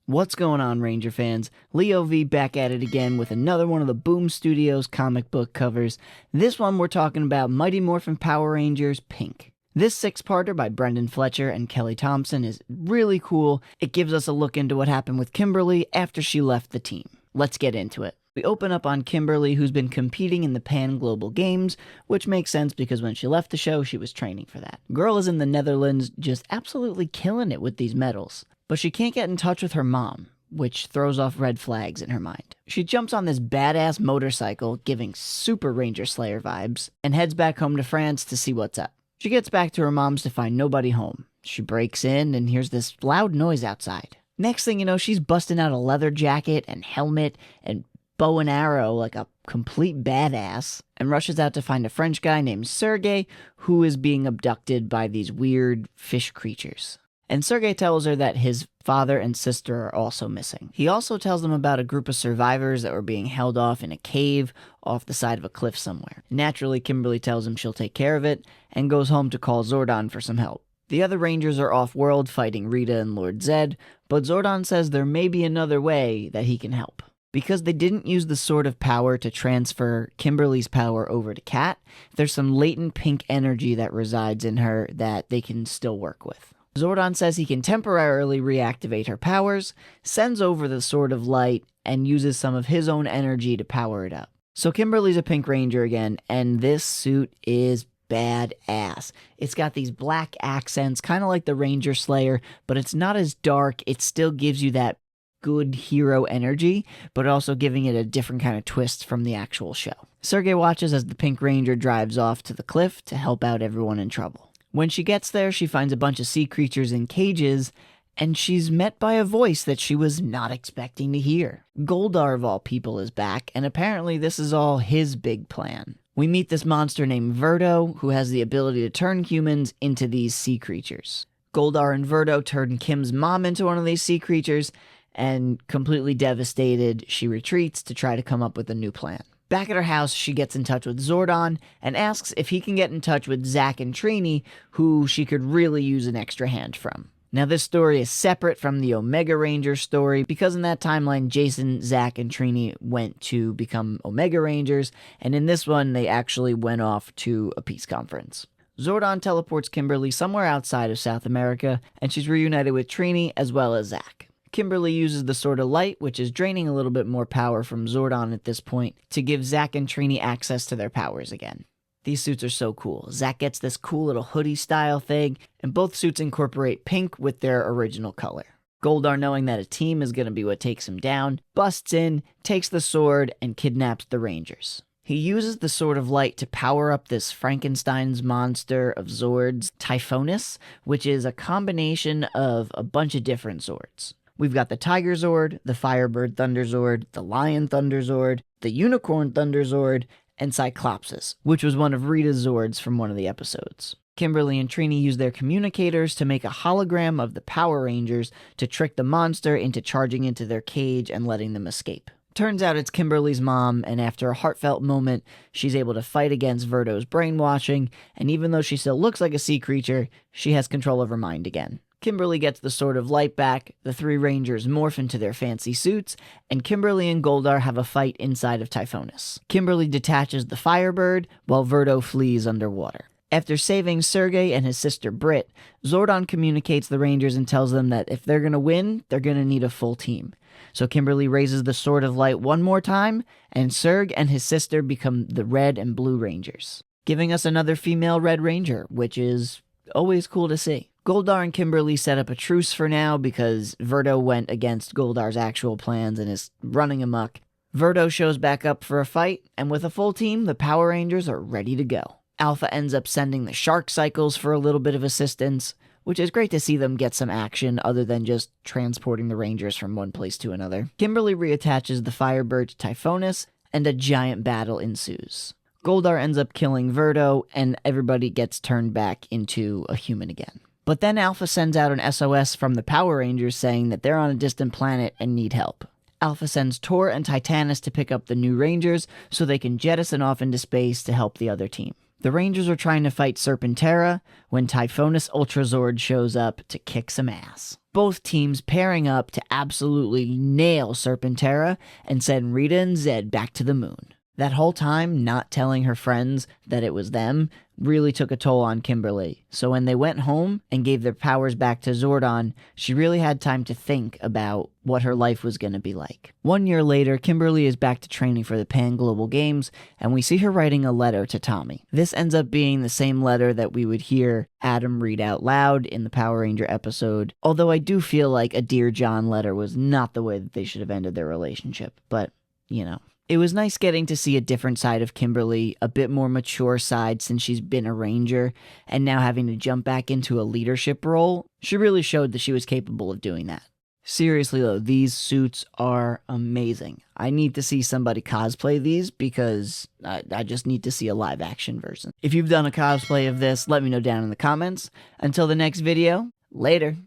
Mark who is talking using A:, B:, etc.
A: What's going on, Ranger fans? Leo V back at it again with another one of the Boom Studios comic book covers. This one we're talking about Mighty Morphin Power Rangers Pink. This six-parter by Brendan Fletcher and Kelly Thompson is really cool. It gives us a look into what happened with Kimberly after she left the team. Let's get into it. We open up on Kimberly, who's been competing in the Pan Global Games, which makes sense because when she left the show, she was training for that. Girl is in the Netherlands, just absolutely killing it with these medals. But she can't get in touch with her mom, which throws off red flags in her mind. She jumps on this badass motorcycle, giving Super Ranger Slayer vibes, and heads back home to France to see what's up. She gets back to her mom's to find nobody home. She breaks in and hears this loud noise outside. Next thing you know, she's busting out a leather jacket and helmet and bow and arrow like a complete badass, and rushes out to find a French guy named Sergey, who is being abducted by these weird fish creatures. And Sergey tells her that his father and sister are also missing. He also tells them about a group of survivors that were being held off in a cave off the side of a cliff somewhere. Naturally, Kimberly tells him she'll take care of it and goes home to call Zordon for some help. The other Rangers are off-world fighting Rita and Lord Zed, but Zordon says there may be another way that he can help. Because they didn't use the Sword of Power to transfer Kimberly's power over to Kat, there's some latent pink energy that resides in her that they can still work with. Zordon says he can temporarily reactivate her powers, sends over the Sword of Light, and uses some of his own energy to power it up. So Kimberly's a Pink Ranger again, and this suit is badass. It's got these black accents, kind of like the Ranger Slayer, but it's not as dark. It still gives you that good hero energy, but also giving it a different kind of twist from the actual show. Sergey watches as the Pink Ranger drives off to the cliff to help out everyone in trouble. When she gets there, she finds a bunch of sea creatures in cages, and she's met by a voice that she was not expecting to hear. Goldar, of all people, is back, and apparently this is all his big plan. We meet this monster named Verdo, who has the ability to turn humans into these sea creatures. Goldar and Verdo turn Kim's mom into one of these sea creatures, and completely devastated, she retreats to try to come up with a new plan. Back at her house, she gets in touch with Zordon and asks if he can get in touch with Zack and Trini, who she could really use an extra hand from. Now, this story is separate from the Omega Ranger story because in that timeline, Jason, Zack, and Trini went to become Omega Rangers, and in this one, they actually went off to a peace conference. Zordon teleports Kimberly somewhere outside of South America, and she's reunited with Trini as well as Zack. Kimberly uses the Sword of Light, which is draining a little bit more power from Zordon at this point, to give Zack and Trini access to their powers again. These suits are so cool. Zack gets this cool little hoodie-style thing, and both suits incorporate pink with their original color. Goldar, knowing that a team is going to be what takes him down, busts in, takes the sword, and kidnaps the Rangers. He uses the Sword of Light to power up this Frankenstein's monster of Zords, Typhonus, which is a combination of a bunch of different Zords. We've got the Tiger Zord, the Firebird Thunder Zord, the Lion Thunder Zord, the Unicorn Thunder Zord, and Cyclopsis, which was one of Rita's Zords from one of the episodes. Kimberly and Trini use their communicators to make a hologram of the Power Rangers to trick the monster into charging into their cage and letting them escape. Turns out it's Kimberly's mom, and after a heartfelt moment, she's able to fight against Verdo's brainwashing, and even though she still looks like a sea creature, she has control of her mind again. Kimberly gets the Sword of Light back, the three Rangers morph into their fancy suits, and Kimberly and Goldar have a fight inside of Typhonus. Kimberly detaches the Firebird, while Verdo flees underwater. After saving Sergey and his sister Britt, Zordon communicates the Rangers and tells them that if they're going to win, they're going to need a full team. So Kimberly raises the Sword of Light one more time, and Serg and his sister become the Red and Blue Rangers, giving us another female Red Ranger, which is always cool to see. Goldar and Kimberly set up a truce for now because Verdo went against Goldar's actual plans and is running amok. Verdo shows back up for a fight, and with a full team, the Power Rangers are ready to go. Alpha ends up sending the Shark Cycles for a little bit of assistance, which is great to see them get some action other than just transporting the Rangers from one place to another. Kimberly reattaches the Firebird to Typhonus, and a giant battle ensues. Goldar ends up killing Verdo, and everybody gets turned back into a human again. But then Alpha sends out an SOS from the Power Rangers saying that they're on a distant planet and need help. Alpha sends Tor and Titanus to pick up the new Rangers so they can jettison off into space to help the other team. The Rangers are trying to fight Serpentera when Typhonus Ultrazord shows up to kick some ass. Both teams pairing up to absolutely nail Serpentera and send Rita and Zed back to the moon. That whole time, not telling her friends that it was them really took a toll on Kimberly. So when they went home and gave their powers back to Zordon, she really had time to think about what her life was going to be like. 1 year later, Kimberly is back to training for the Pan Global Games, and we see her writing a letter to Tommy. This ends up being the same letter that we would hear Adam read out loud in the Power Ranger episode, although I do feel like a Dear John letter was not the way that they should have ended their relationship, but, you know. It was nice getting to see a different side of Kimberly, a bit more mature side since she's been a Ranger, and now having to jump back into a leadership role. She really showed that she was capable of doing that. Seriously though, these suits are amazing. I need to see somebody cosplay these because I just need to see a live action version. If you've done a cosplay of this, let me know down in the comments. Until the next video, later.